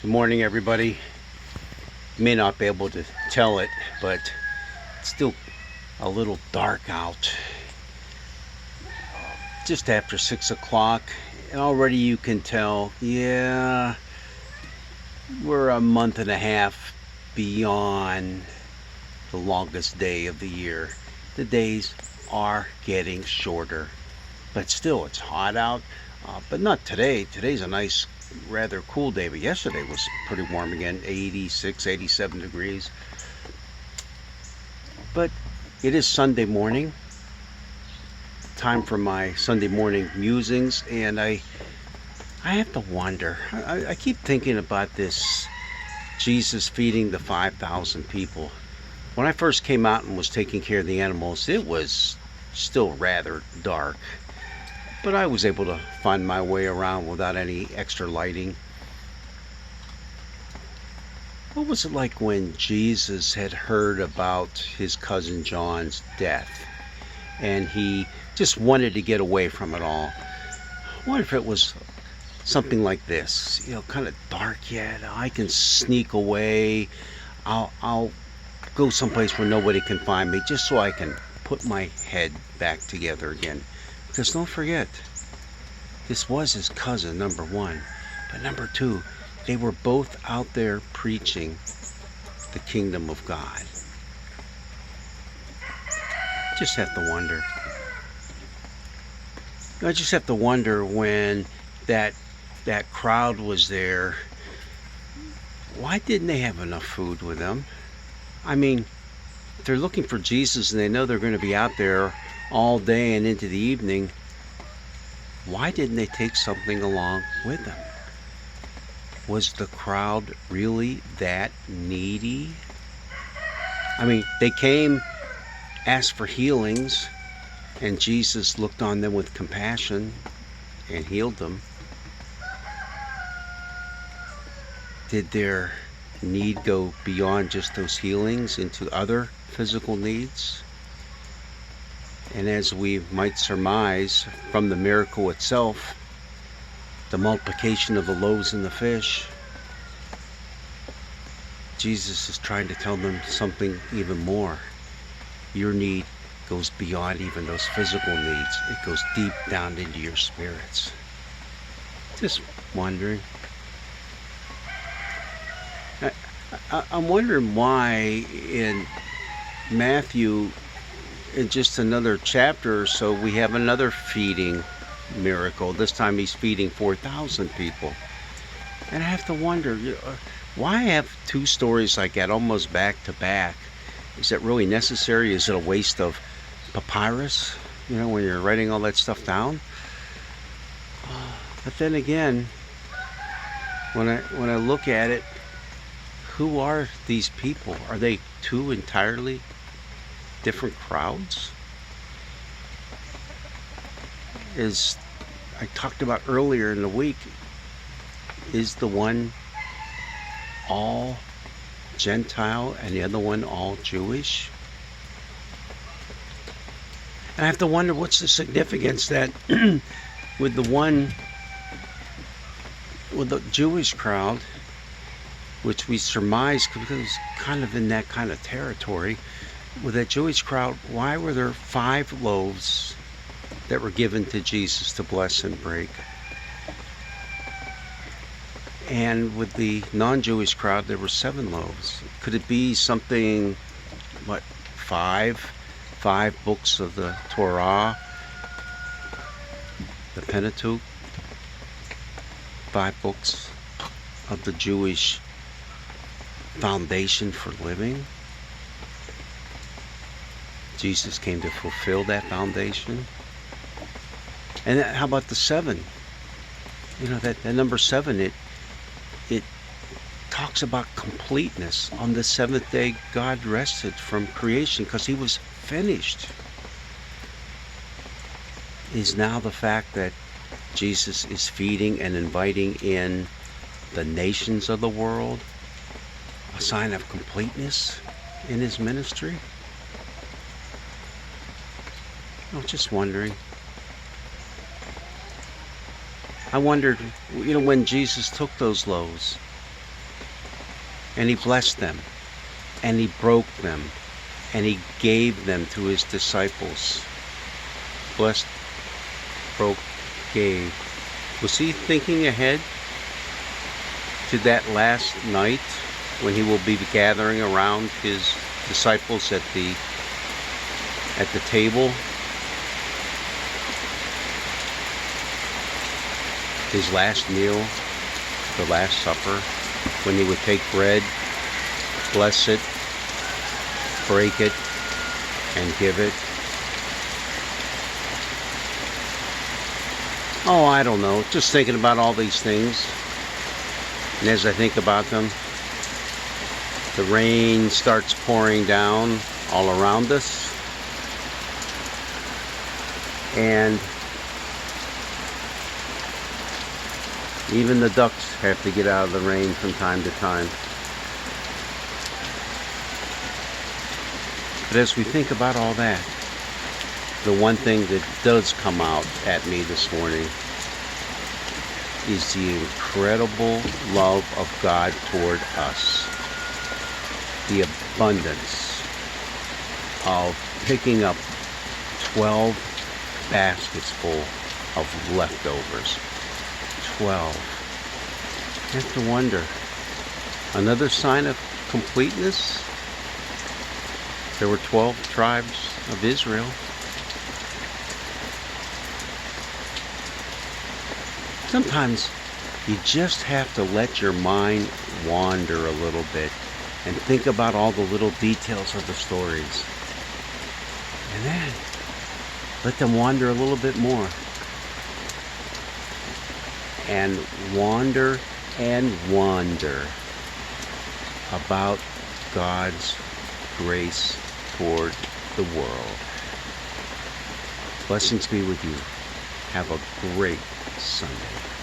Good morning, everybody. You may not be able to tell it, but it's still a little dark out. Just after 6 o'clock, and already you can tell, yeah, we're a month and a half beyond the longest day of the year. The days are getting shorter, but still it's hot out. But not today. Today's a nice, rather cool day, but yesterday was pretty warm again, 86, 87 degrees. But it is Sunday morning, time for my Sunday morning musings, and I have to wonder. I keep thinking about this Jesus feeding the 5,000 people. When I first came out and was taking care of the animals, it was still rather dark, but I was able to find my way around without any extra lighting. What was it like when Jesus had heard about his cousin John's death and he just wanted to get away from it all? I wonder if it was something like this, kind of dark yet. I can sneak away. I'll go someplace where nobody can find me just so I can put my head back together again. Because don't forget, this was his cousin, number one. But number two, they were both out there preaching the kingdom of God. Just have to wonder. I just have to wonder when that crowd was there, why didn't they have enough food with them? I mean, if they're looking for Jesus and they know they're going to be out there all day and into the evening, why didn't they take something along with them? Was the crowd really that needy? I mean, they came, asked for healings, and Jesus looked on them with compassion and healed them. Did their need go beyond just those healings into other physical needs? And as we might surmise from the miracle itself, the multiplication of the loaves and the fish, Jesus is trying to tell them something even more. Your need goes beyond even those physical needs. It goes deep down into your spirits. Just wondering. I'm wondering why in Matthew, in just another chapter or so, we have another feeding miracle. This time he's feeding 4,000 people. And I have to wonder, why have two stories like that almost back to back? Is that really necessary? Is it a waste of papyrus, when you're writing all that stuff down? But then again, when I look at it, who are these people? Are they two entirely different crowds? As I talked about earlier in the week, is the one all Gentile and the other one all Jewish? And I have to wonder, what's the significance that with the Jewish crowd, which we surmise because it's kind of in that kind of territory, with that Jewish crowd, why were there 5 loaves that were given to Jesus to bless and break? And with the non-Jewish crowd, there were 7 loaves. Could it be something, five books of the Torah, the Pentateuch, 5 books of the Jewish foundation for living? Jesus came to fulfill that foundation. And how about the 7? That number 7, it talks about completeness. On the 7th day, God rested from creation because he was finished. Is now the fact that Jesus is feeding and inviting in the nations of the world a sign of completeness in his ministry? I'm just wondering. I wondered, when Jesus took those loaves, and he blessed them, and he broke them, and he gave them to his disciples. Blessed, broke, gave. Was he thinking ahead to that last night when he will be gathering around his disciples at the table? His last meal, the Last Supper, when he would take bread, bless it, break it, and give it. Oh, I don't know. Just thinking about all these things. And as I think about them, the rain starts pouring down all around us. And even the ducks have to get out of the rain from time to time. But as we think about all that, the one thing that does come out at me this morning is the incredible love of God toward us. The abundance of picking up 12 baskets full of leftovers. 12. I have to wonder, another sign of completeness? There were 12 tribes of Israel. Sometimes you just have to let your mind wander a little bit and think about all the little details of the stories. And then let them wander a little bit more. And wander and wonder about God's grace toward the world. Blessings be with you. Have a great Sunday.